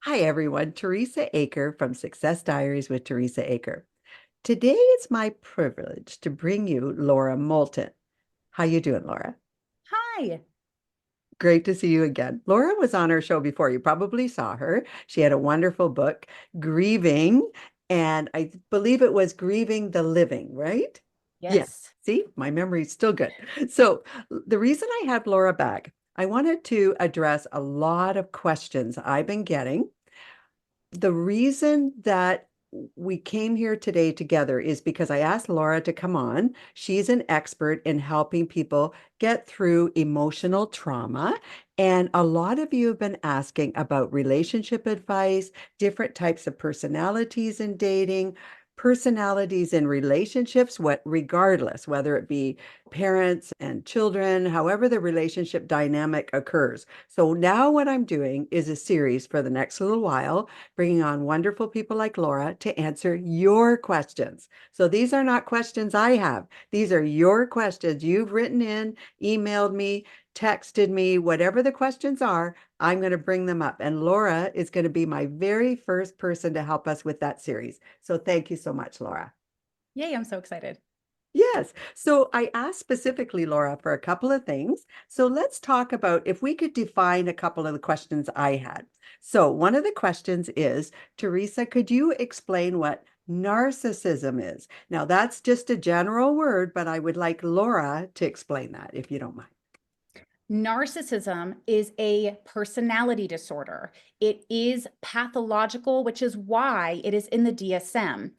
Hi, everyone. Teresa Aker from Success Diaries with Teresa Aker. Today, it's my privilege to bring you Laura Moulton. How you doing, Laura? Hi. Great to see you again. Laura was on our show before. You probably saw her. She had a wonderful book, Grieving, and I believe it was Grieving the Living, right? Yes. Yes. See, my memory's still good. So, the reason I had Laura back, I wanted to address a lot of questions I've been getting. The reason that we came here today together is because I asked Laura to come on. She's an expert in helping people get through emotional trauma. And a lot of you have been asking about relationship advice, different types of personalities in dating, personalities in relationships, what regardless, whether it be parents and children, however the relationship dynamic occurs. So now what I'm doing is a series for the next little while, bringing on wonderful people like Laura to answer your questions. So these are not questions I have. These are your questions you've written in, emailed me, texted me, whatever the questions are, I'm going to bring them up. And Laura is going to be my very first person to help us with that series. So thank you so much, Laura. Yay, I'm so excited. Yes. So I asked specifically, Laura, for a couple of things. So let's talk about if we could define a couple of the questions I had. So one of the questions is, Teresa, could you explain what narcissism is? Now, that's just a general word, but I would like Laura to explain that, if you don't mind. Narcissism is a personality disorder. It is pathological, which is why it is in the DSM.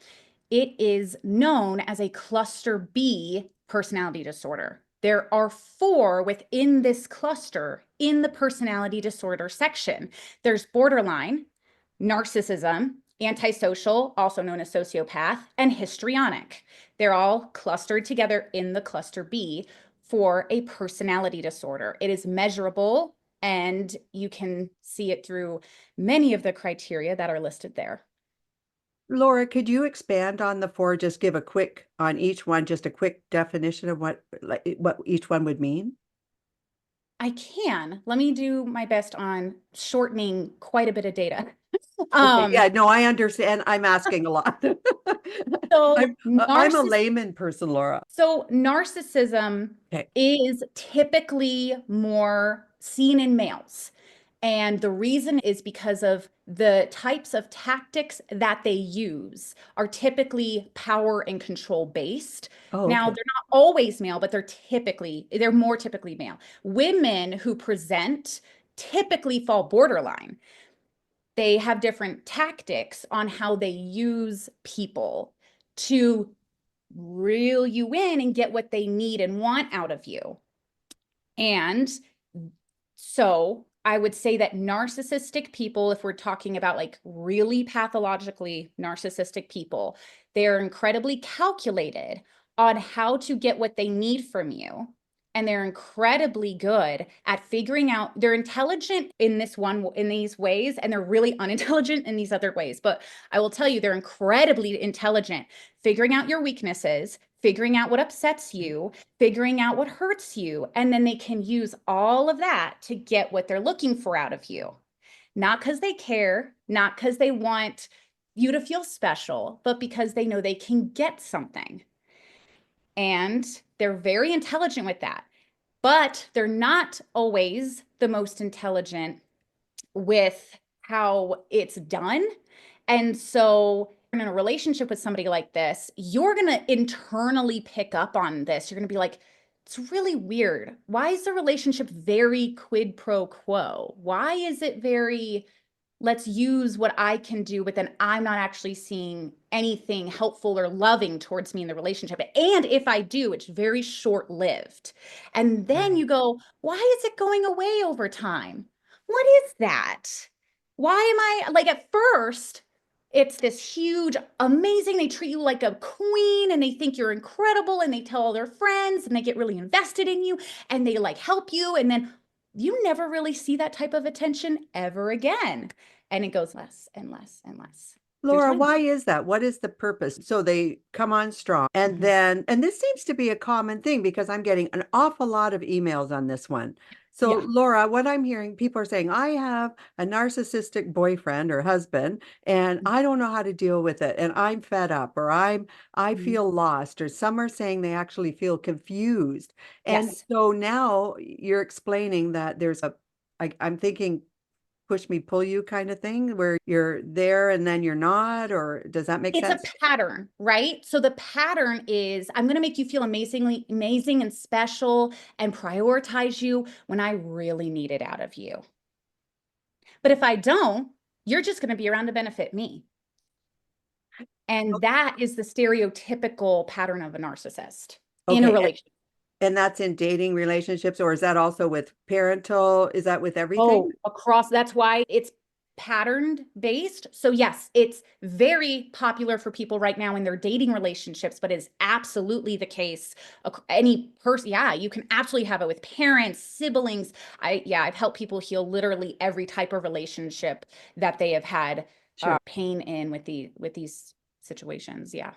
It is known as a cluster B personality disorder. There are four within this cluster in the personality disorder section. There's borderline, narcissism, antisocial, also known as sociopath, and histrionic. They're all clustered together in the cluster B for a personality disorder. It is measurable, and you can see it through many of the criteria that are listed there. Laura, could you expand on the four, just give a quick on each one, just a quick definition of what each one would mean? I can. Let me do my best on shortening quite a bit of data. Okay, Um, yeah, no, I understand. I'm asking a lot. so I'm a layman person, Laura. narcissism Okay. is typically more seen in males. And the reason is because of the types of tactics that they use are typically power and control based. Oh, Now, okay. they're not always male, but they're more typically male. Women who present typically fall borderline. They have different tactics on how they use people to reel you in and get what they need and want out of you. And so I would say that narcissistic people, if we're talking about like really pathologically narcissistic people, they're incredibly calculated on how to get what they need from you. And they're incredibly good at figuring out, they're intelligent in in these ways, and they're really unintelligent in these other ways. But I will tell you, they're incredibly intelligent, figuring out your weaknesses, figuring out what upsets you, figuring out what hurts you, and then they can use all of that to get what they're looking for out of you. Not because they care, not because they want you to feel special, but because they know they can get something. And they're very intelligent with that. But they're not always the most intelligent with how it's done. And so in a relationship with somebody like this, you're going to internally pick up on this. You're going to be like, it's really weird. Why is the relationship very quid pro quo? Why is it very, let's use what I can do, but then I'm not actually seeing anything helpful or loving towards me in the relationship. And if I do, it's very short lived. And then Right. you go, why is it going away over time? What is that? Why am I like at first? It's this huge, amazing. They treat you like a queen and they think you're incredible and they tell all their friends and they get really invested in you and they like help you. And then you never really see that type of attention ever again. And it goes less and less and less through Laura, time. why is that? What is the purpose? So they come on strong. And Mhm. then, and this seems to be a common thing because I'm getting an awful lot of emails on this one. So, Yeah. Laura, what I'm hearing, people are saying, I have a narcissistic boyfriend or husband, and I don't know how to deal with it, and I'm fed up, or I Mhm. feel lost, or some are saying they actually feel confused. And Yes. so now you're explaining that I'm thinking push me, pull you kind of thing where you're there and then you're not, or does that make It's a sense? pattern, right? So the pattern is I'm going to make you feel amazingly amazing and special and prioritize you when I really need it out of you. But if I don't, you're just going to be around to benefit me. And that is the stereotypical pattern of a narcissist in a Okay. relationship. And that's in dating relationships, or is that also with parental? Is that with everything? Oh, across, that's why it's patterned based. So yes, it's very popular for people right now in their dating relationships, but it's absolutely the case. Any person, yeah, you can absolutely have it with parents, siblings. I've helped people heal literally every type of relationship that they have had Sure. pain in with these situations. Yeah.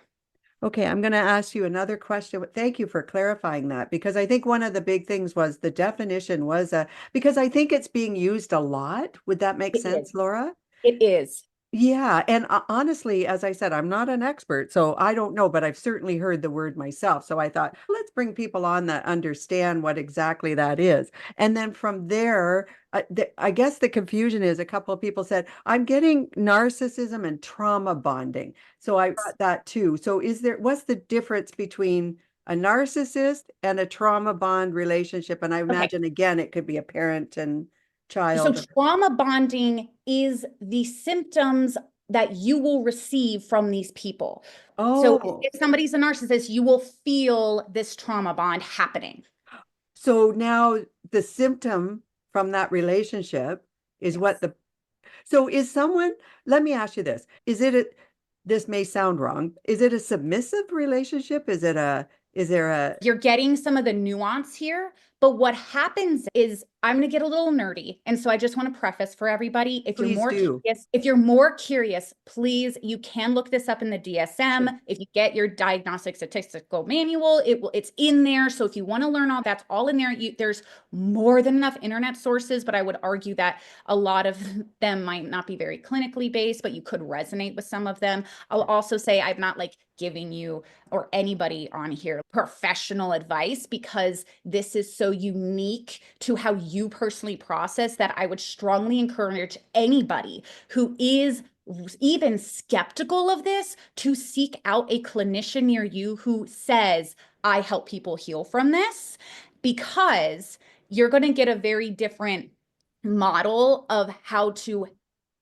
Okay, I'm going to ask you another question. Thank you for clarifying that because I think one of the big things was the definition was because I think it's being used a lot. Would that make It is. sense, Laura? It is. Yeah, and honestly, as I said, I'm not an expert, so I don't know, but I've certainly heard the word myself. So I thought, let's bring people on that understand what exactly that is. And then from there, I guess the confusion is a couple of people said, I'm getting narcissism and trauma bonding. So I got that too. So what's the difference between a narcissist and a trauma bond relationship? And I Okay. imagine again, it could be a parent and So child. trauma bonding is the symptoms that you will receive from these people. So Oh. if somebody's a narcissist, you will feel this trauma bond happening. So now the symptom from that relationship is what Yes. so is someone, let me ask you this. This may sound wrong. Is it a submissive relationship? Is there a, You're getting some of the nuance here, but what happens is I'm going to get a little nerdy. And so I just want to preface for everybody, please do. if you're more curious, please, you can look this up in the Sure. DSM. If you get your diagnostic statistical manual, it's in there. So if you want to learn all that's all in there. There's more than enough internet sources, but I would argue that a lot of them might not be very clinically based, but you could resonate with some of them. I'll also say I'm not like giving you or anybody on here professional advice because this is so unique to how you personally process that I would strongly encourage anybody who is even skeptical of this to seek out a clinician near you who says, I help people heal from this, because you're going to get a very different model of how to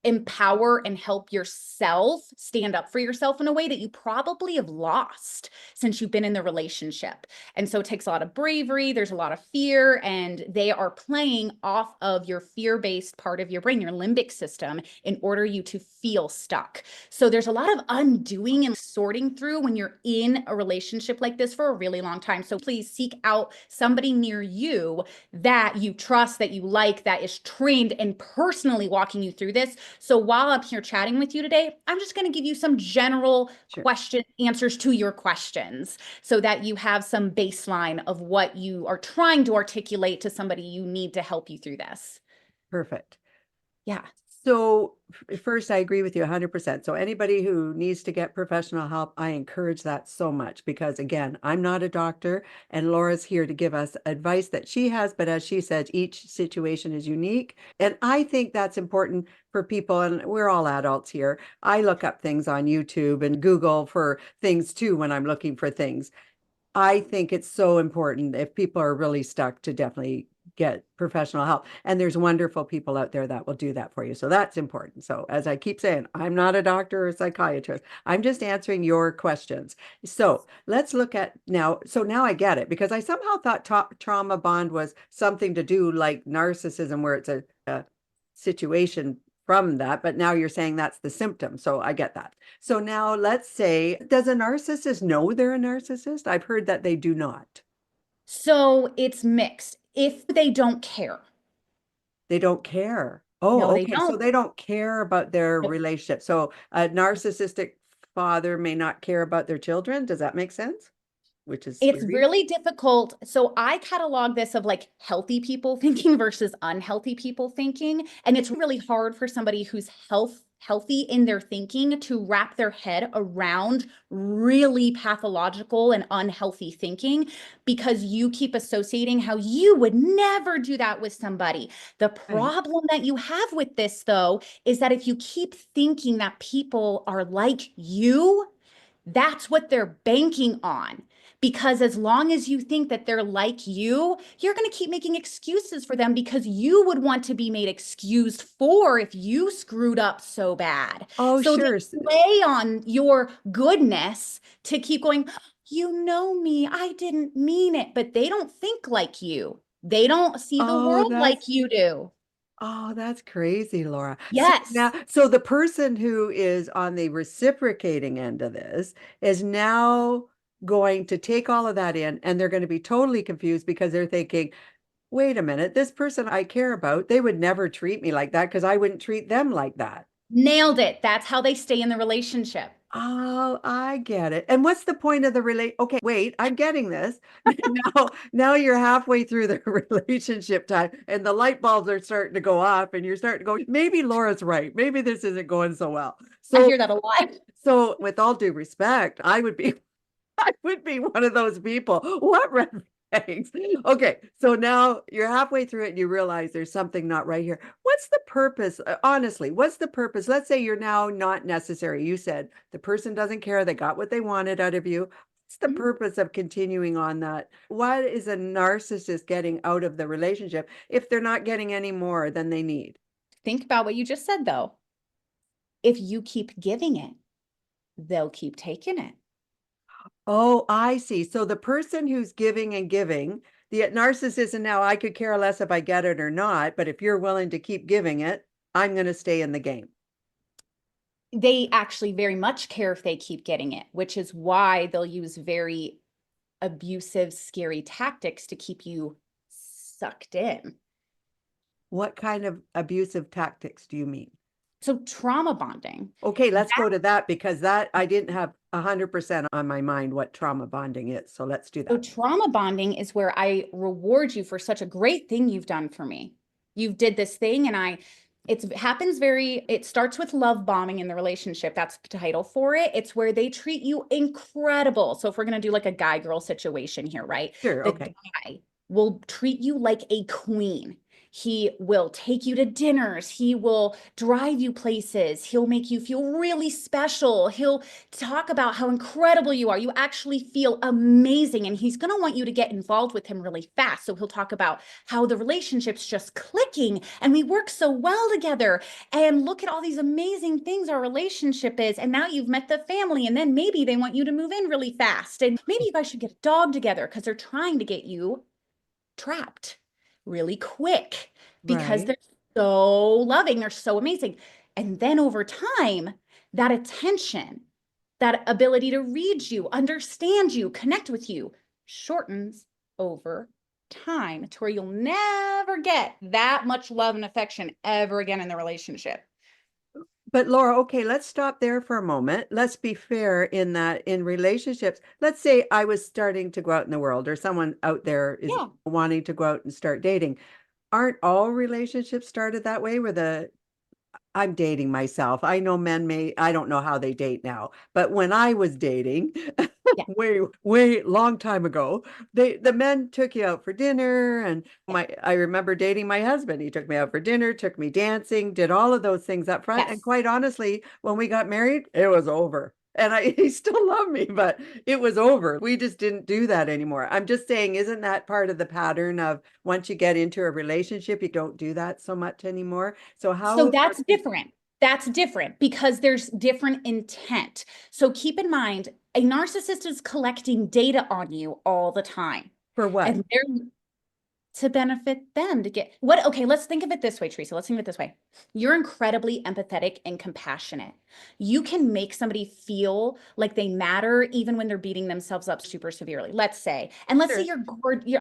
empower and help yourself stand up for yourself in a way that you probably have lost since you've been in the relationship. And so it takes a lot of bravery, there's a lot of fear, and they are playing off of your fear-based part of your brain, your limbic system, in order you to feel stuck. So there's a lot of undoing and sorting through when you're in a relationship like this for a really long time. So please seek out somebody near you that you trust, that you like, that is trained and personally walking you through this. So while I'm here chatting with you today, I'm just going to give you some general Sure. answers to your questions so that you have some baseline of what you are trying to articulate to somebody you need to help you through this. Perfect. Yeah. So first, I agree with you 100%. So anybody who needs to get professional help, I encourage that so much because again, I'm not a doctor and Laura's here to give us advice that she has, but as she said, each situation is unique. And I think that's important for people, and we're all adults here. I look up things on YouTube and Google for things too when I'm looking for things. I think it's so important if people are really stuck to definitely get professional help. And there's wonderful people out there that will do that for you. So that's important. So as I keep saying, I'm not a doctor or a psychiatrist. I'm just answering your questions. So let's look at now. So now I get it because I somehow thought trauma bond was something to do like narcissism, where it's a situation from that, but now you're saying that's the symptom. So I get that. So now let's say, does a narcissist know they're a narcissist? I've heard that they do not. So it's mixed. If they don't care, They don't care. Oh, no, they okay. So don't. they don't care about their relationship. So a narcissistic father may not care about their children. Does that make sense? which is It's scary. really difficult. So I catalog this of like healthy people thinking versus unhealthy people thinking. And it's really hard for somebody who's healthy in their thinking to wrap their head around really pathological and unhealthy thinking, because you keep associating how you would never do that with somebody. The Right. problem that you have with this, though, is that if you keep thinking that people are like you, that's what they're banking on. Because as long as you think that they're like you're going to keep making excuses for them, because you would want to be made excused for if you screwed up so bad. Oh, So they sure. play on your goodness to keep going, you know me, I didn't mean it. But they don't think like you. They don't see the Oh, world like that's you do. Oh, that's crazy, Laura. So now, Yes. so the person who is on the reciprocating end of this is now going to take all of that in, and they're going to be totally confused because they're thinking, wait a minute, this person I care about, they would never treat me like that because I wouldn't treat them like that. Nailed it. That's how they stay in the relationship. Oh, I get it. And what's the point of the Okay, wait, I'm getting this. Now you're halfway through the relationship time and the light bulbs are starting to go off and you're starting to go, maybe Laura's right. Maybe this isn't going so well. I So, hear that a lot. so with all due respect, I would be I would be one of those people. What red flags? Okay, so now you're halfway through it and you realize there's something not right here. What's the purpose? Honestly, what's the purpose? Let's say you're now not necessary. You said the person doesn't care. They got what they wanted out of you. What's the purpose of continuing on that? What is a narcissist getting out of the relationship if they're not getting any more than they need? Think about what you just said, though. If you keep giving it, they'll keep taking it. Oh, I see. So the person who's giving and giving, the narcissism now, I could care less if I get it or not, but if you're willing to keep giving it, I'm going to stay in the game. They actually very much care if they keep getting it, which is why they'll use very abusive, scary tactics to keep you sucked in. What kind of abusive tactics do you mean? So, trauma bonding. Okay, let's go to that because that I didn't have 100% on my mind what trauma bonding is. So let's do So that. trauma bonding is where I reward you for such a great thing you've done for me. You've did this thing, and it starts with love bombing in the relationship. That's the title for it. It's where they treat you incredible. So if we're going to do like a guy girl situation here, right? Sure. The Okay. guy will treat you like a queen. He will take you to dinners. He will drive you places. He'll make you feel really special. He'll talk about how incredible you are. You actually feel amazing. And he's going to want you to get involved with him really fast. So he'll talk about how the relationship's just clicking and we work so well together. And look at all these amazing things our relationship is. And now you've met the family. And then maybe they want you to move in really fast. And maybe you guys should get a dog together because they're trying to get you trapped really quick because Right. they're so loving, they're so amazing. And then over time, that attention, that ability to read you, understand you, connect with you shortens over time to where you'll never get that much love and affection ever again in the relationship. But Laura, okay, let's stop there for a moment. Let's be fair in that in relationships, let's say I was starting to go out in the world or someone out there is Yeah. wanting to go out and start dating. Aren't all relationships started that way where I'm dating myself. I know men I don't know how they date now, but when I was dating, Yeah. way long time ago, the men took you out for dinner and I remember dating my husband. He took me out for dinner, took me dancing, did all of those things up front. And Yes. quite honestly, when we got married, it was over. And he still loved me, but it was over. We just didn't do that anymore. I'm just saying, isn't that part of the pattern of once you get into a relationship, you don't do that so much anymore? So So how are that's people different. That's different because there's different intent. So keep in mind, a narcissist is collecting data on you all the time. for what? And they're to benefit them to get what? Okay, let's think of it this way, Teresa. Let's think of it this way. You're incredibly empathetic and compassionate. You can make somebody feel like they matter even when they're beating themselves up super severely. Let's say Sure.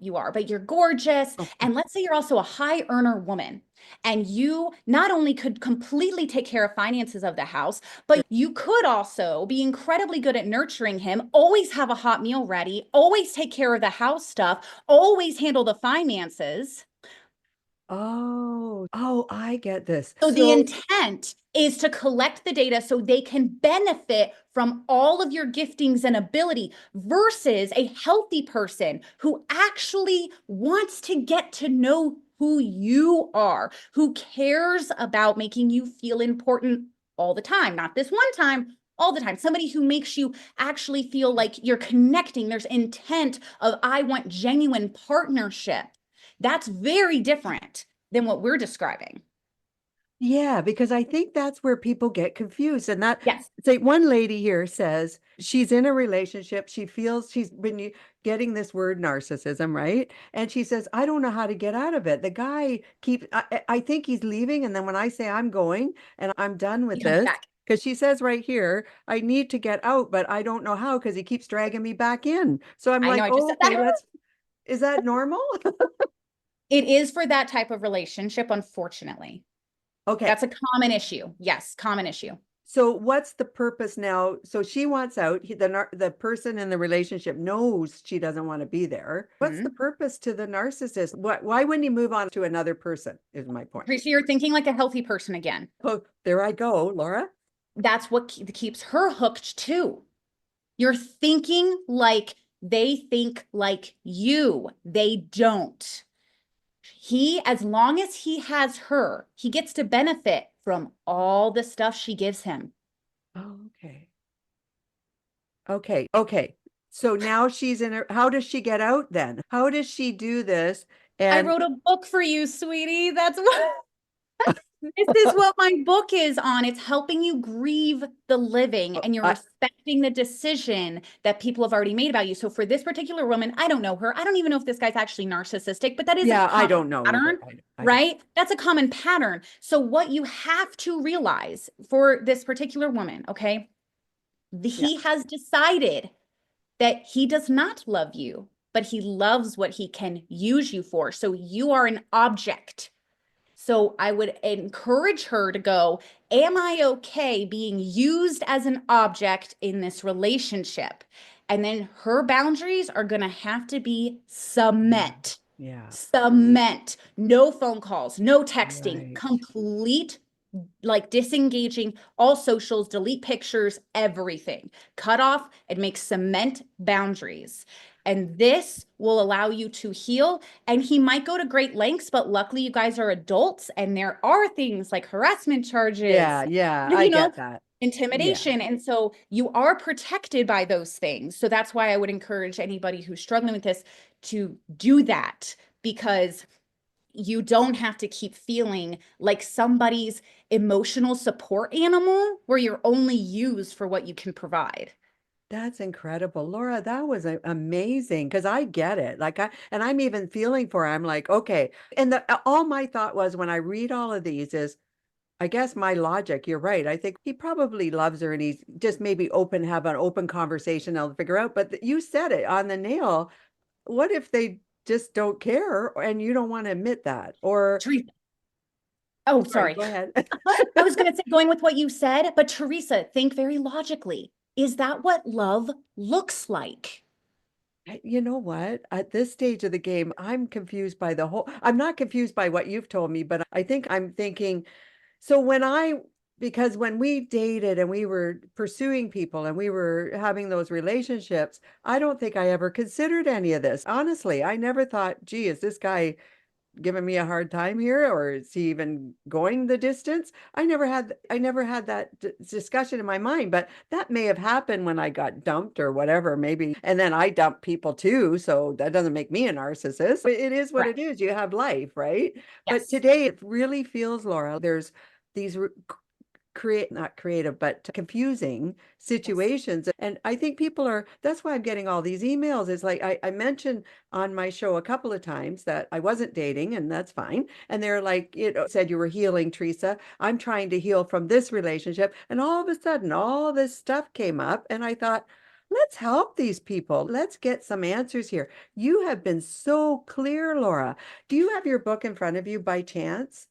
you are, but you're gorgeous. Okay. And let's say you're also a high earner woman. And you not only could completely take care of finances of the house, but you could also be incredibly good at nurturing him, always have a hot meal ready, always take care of the house stuff, always handle the finances. Oh, I get this. So the So, intent is to collect the data so they can benefit from all of your giftings and ability versus a healthy person who actually wants to get to know who you are, who cares about making you feel important all the time, not this one time, all the time. Somebody who makes you actually feel like you're connecting. There's intent of, I want genuine partnership. That's very different than what we're describing. yeah, because I think that's where people get confused. And that, Yes. say, one lady here says she's in a relationship. She feels she's been getting this word narcissism, right? And she says, I don't know how to get out of it. The guy keeps, I think he's leaving. And then when I say I'm going and I'm done He with comes this, back. because she says right here, I need to get out, but I don't know how because he keeps dragging me back in. So I'm I know like, I just oh, said okay, that. is that normal? It is for that type of relationship, unfortunately. Okay. That's a common issue. Yes, common issue. So what's the purpose now? So she wants out. The person in the relationship knows she doesn't want to be there. What's the Mhm. purpose to the narcissist? Why wouldn't he move on to another person? Is my point. Teresa, you're thinking like a healthy person again. Oh, there I go, Laura. That's what keeps her hooked too. You're thinking like they think like you. They don't. As long as he has her, he gets to benefit from all the stuff she gives him. Oh, okay. Okay. So now she's in her, how does she get out then? How does she do this? I And wrote a book for you, sweetie. That's what this is what my book is on. It's helping you grieve the living and you're I, respecting the decision that people have already made about you. So for this particular woman, I don't know her. I don't even know if this guy's actually narcissistic, but that is a yeah, I common don't know either. pattern, I don't. right? That's a common pattern. So what you have to realize for this particular woman, okay? Yeah, He has decided that he does not love you, but he loves what he can use you for. So you are an object. So I would encourage her to go, am I okay being used as an object in this relationship? And then her boundaries are going to have to be yeah, cement. yeah. Cement. No phone calls, no texting, Right. complete like disengaging all socials, delete pictures, everything. Cut off and make cement boundaries. And this will allow you to heal. And he might go to great lengths, but luckily you guys are adults and there are things like harassment Yeah, charges, yeah, I you know, get that. Yeah. intimidation. And so you are protected by those things. So that's why I would encourage anybody who's struggling with this to do that because you don't have to keep feeling like somebody's emotional support animal where you're only used for what you can provide. That's incredible. Laura, that was amazing because I get it. And I'm even feeling for her. I'm like, okay. And all my thought was when I read all of these is, I guess my logic, you're right. I think he probably loves her and he's just maybe have an open conversation. I'll figure out. But you said it on the nail. What if they just don't care and you don't want to admit that? Or, Teresa. Oh, sorry, sorry. go ahead. I was going to say, going with what you said, but Teresa, think very logically. Is that what love looks like? You know what? At this stage of the game, I'm confused by I'm not confused by what you've told me, but I think I'm thinking, so because when we dated and we were pursuing people and we were having those relationships, I don't think I ever considered any of this. Honestly, I never thought, gee, is this guy giving me a hard time here or is he even going the distance? I never had that discussion in my mind, but that may have happened when I got dumped or whatever, maybe. And then I dump people too, so that doesn't make me a narcissist. But it is what it Correct. is. You have life, right? But Yes. today it really feels, Laura, there's these not creative, but confusing Yes. situations. And I think that's why I'm getting all these emails. It's like I mentioned on my show a couple of times that I wasn't dating, and that's fine. And they're like, said you were healing, Teresa. I'm trying to heal from this relationship. And all of a sudden, all this stuff came up, and I thought, let's help these people. Let's get some answers here. You have been so clear, Laura. Do you have your book in front of you by chance?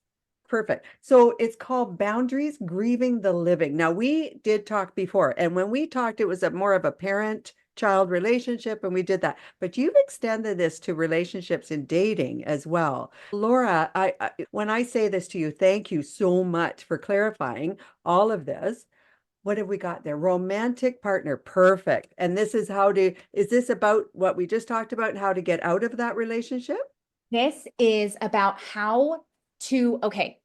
Perfect. So it's called Boundaries, Grieving the Living. Now, we did talk before, and when we talked, it was a more of a parent-child relationship, and we did that. But you've extended this to relationships in dating as well. Laura, when I say this to you, thank you so much for clarifying all of this. What have we got there? Romantic partner. Perfect. And this is is this about what we just talked about and how to get out of that relationship? This is about how to, okay,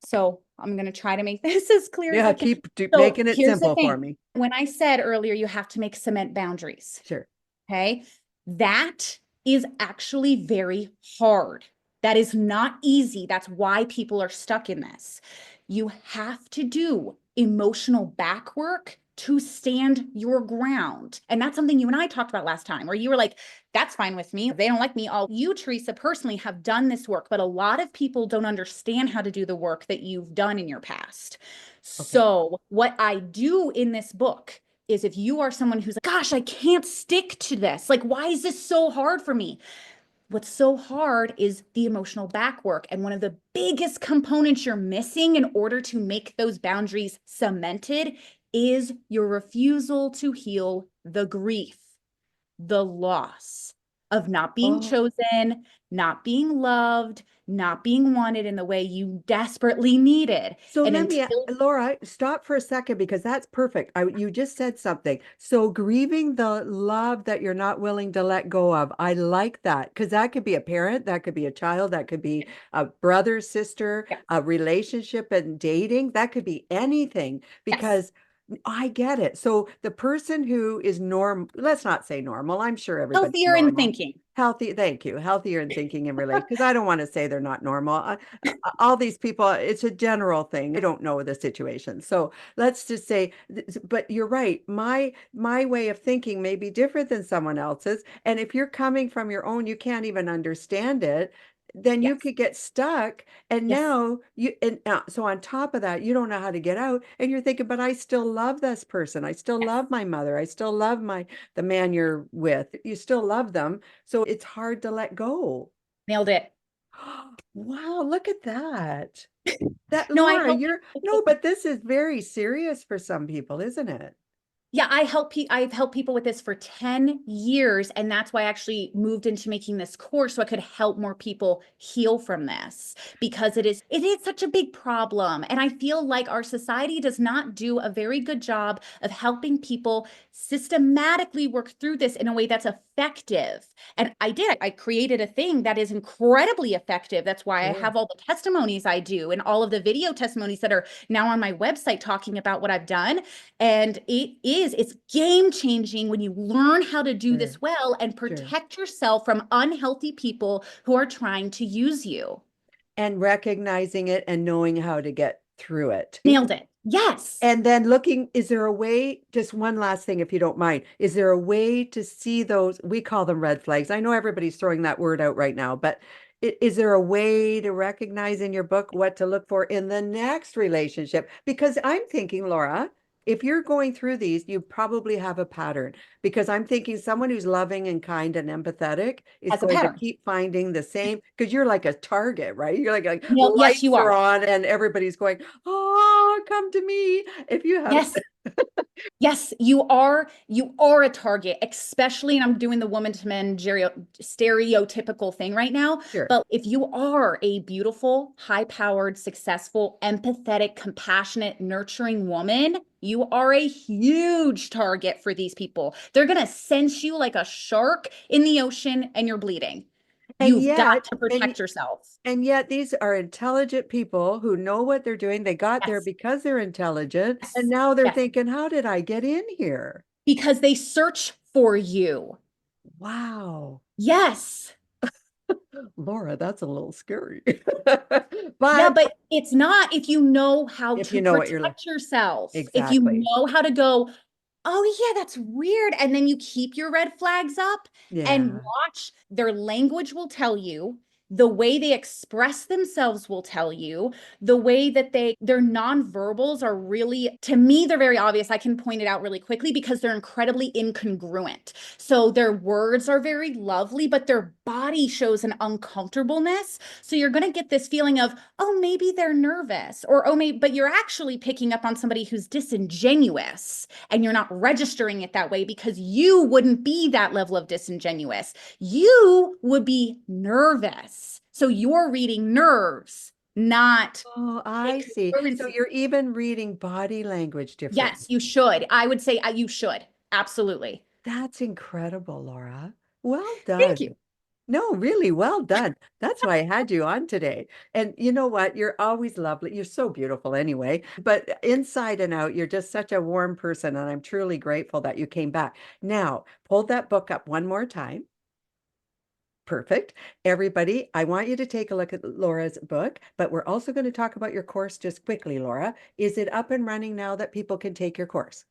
so I'm going to try to make this as clear as Yeah, I can. keep So making it here's the simple for thing. me. When I said earlier, you have to make cement boundaries. Sure. Okay. That is actually very hard. That is not easy. That's why people are stuck in this. You have to do emotional back work to stand your ground. And that's something you and I talked about last time, where you were like, that's fine with me. They don't like me. All you, Teresa, personally have done this work, but a lot of people don't understand how to do the work that you've done in your past. Okay. So, what I do in this book is if you are someone who's like, gosh, I can't stick to this. Like, why is this so hard for me? What's so hard is the emotional back work. And one of the biggest components you're missing in order to make those boundaries cemented is your refusal to heal the grief, the loss of not being Oh, chosen, not being loved, not being wanted in the way you desperately needed. so And let me, until, Laura, stop for a second because that's perfect. You just said something. So grieving the love that you're not willing to let go of. I like that because that could be a parent, that could be a child, that could be a brother, sister, yes, a relationship and dating. That could be anything yes, because I get it. So the person who is let's not say normal. I'm sure everybody's healthier in normal. thinking. Healthy, thank you. Healthier in thinking and relate, because I don't want to say they're not normal. All these people, it's a general thing. I don't know the situation. So let's just say, but you're right. My way of thinking may be different than someone else's. And if you're coming from your own, you can't even understand it, then you Yes, could get stuck. And yes, now so on top of that, you don't know how to get out. And you're thinking, but I still love this person. I still yes. love my mother. I still love the man you're with. You still love them. So it's hard to let go. Nailed it. Wow, look at that. That No, I Laura, help you're no, people. but this is very serious for some people, isn't it? Yeah, I've helped people with this for 10 years, and that's why I actually moved into making this course so I could help more people heal from this, because it is such a big problem. And I feel like our society does not do a very good job of helping people systematically work through this in a way that's effective. And I created a thing that is incredibly effective. That's why I Sure. have all the testimonies I do and all of the video testimonies that are now on my website talking about what I've done. And it's game changing when you learn how to do Sure. this well and Sure. protect yourself from unhealthy people who are trying to use you. And recognizing it and knowing how to get through it. Nailed it. Yes. And then is there a way, just one last thing, if you don't mind, is there a way to see those? We call them red flags. I know everybody's throwing that word out right now, but is there a way to recognize in your book what to look for in the next relationship? Because I'm thinking, Laura, if you're going through these, you probably have a pattern. Because I'm thinking someone who's loving and kind and empathetic is As a going to pattern. keep finding the same, because you're like a target, right? You're like Yes, you lights are are. on and everybody's going, oh, come to me. If you have, Yes. Yes, you are a target, especially, and I'm doing the woman to men stereotypical thing right now. sure. But if you are a beautiful, high-powered, successful, empathetic, compassionate, nurturing woman, you are a huge target for these people. They're gonna sense you like a shark in the ocean and you're bleeding. And You've got yet, to protect yourself. and yet these are intelligent people who know what they're doing. They got there Yes, because they're intelligent. And yes, now they're yes. thinking, how did I get in here? Because they search for you. Wow. Yes. Laura, that's a little scary. Yeah, But but it's not if you know how if you to know what you're protect yourself. If you exactly. know how to go, oh, yeah, that's weird. And then you keep your red flags up and Yeah. watch. Their language will tell you. The way they express themselves will tell you. The way that their nonverbals are really, to me, they're very obvious. I can point it out really quickly because they're incredibly incongruent. So their words are very lovely, but their body shows an uncomfortableness. So you're going to get this feeling of, oh, maybe they're nervous, or oh, maybe, but you're actually picking up on somebody who's disingenuous, and you're not registering it that way because you wouldn't be that level of disingenuous. You would be nervous. So you're reading nerves, not Oh, I see. So incongruency. you're even reading body language differently. Yes, you should. I would say you should. Absolutely. That's incredible, Laura. Well Thank done. you. No, really well done. That's why I had you on today. And you know what? You're always lovely. You're so beautiful anyway, but inside and out, you're just such a warm person. And I'm truly grateful that you came back. Now, hold that book up one more time. Perfect. Everybody, I want you to take a look at Laura's book, but we're also going to talk about your course just quickly, Laura. Is it up and running now that people can take your course?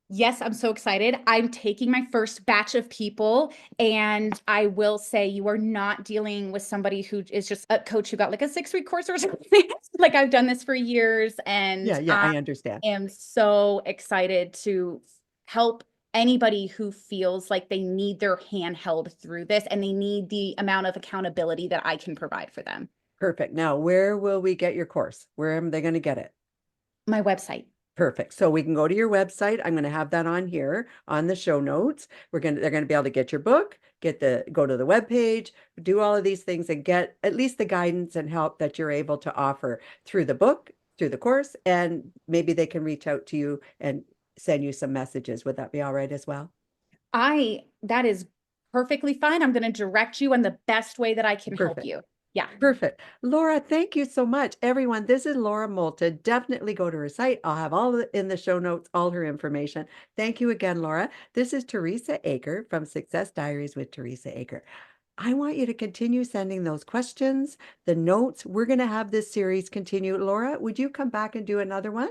Yes, I'm so excited. I'm taking my first batch of people, and I will say you are not dealing with somebody who is just a coach who got like a 6-week course or something. Like, I've done this for years, Yeah, and yeah, I I understand. am so excited to help anybody who feels like they need their hand held through this and they need the amount of accountability that I can provide for them. Perfect. Now, where will we get your course? Where am they going to get it? My website. Perfect. So we can go to your website. I'm going to have that on here on the show notes. They're going to be able to get your book, go to the web page, do all of these things and get at least the guidance and help that you're able to offer through the book, through the course, and maybe they can reach out to you and send you some messages. Would that be all right as well? That is perfectly fine. I'm going to direct you in the best way that I can help Perfect. you. Yeah. Perfect. Laura, thank you so much. Everyone, this is Laura Moulton. Definitely go to her site. I'll have in the show notes, all her information. Thank you again, Laura. This is Teresa Aker from Success Diaries with Teresa Aker. I want you to continue sending those questions, the notes. We're going to have this series continue. Laura, would you come back and do another one?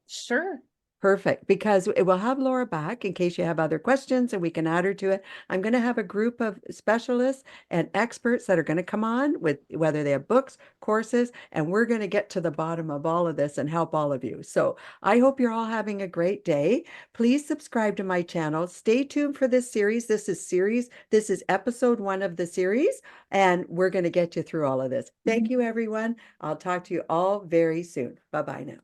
Sure. Perfect, because it will have Laura back in case you have other questions and we can add her to it. I'm going to have a group of specialists and experts that are going to come on with whether they have books, courses, and we're going to get to the bottom of all of this and help all of you. So I hope you're all having a great day. Please subscribe to my channel. Stay tuned for this series. This is episode 1 of the series, and we're going to get you through all of this. Thank you, everyone. I'll talk to you all very soon. Bye-bye now.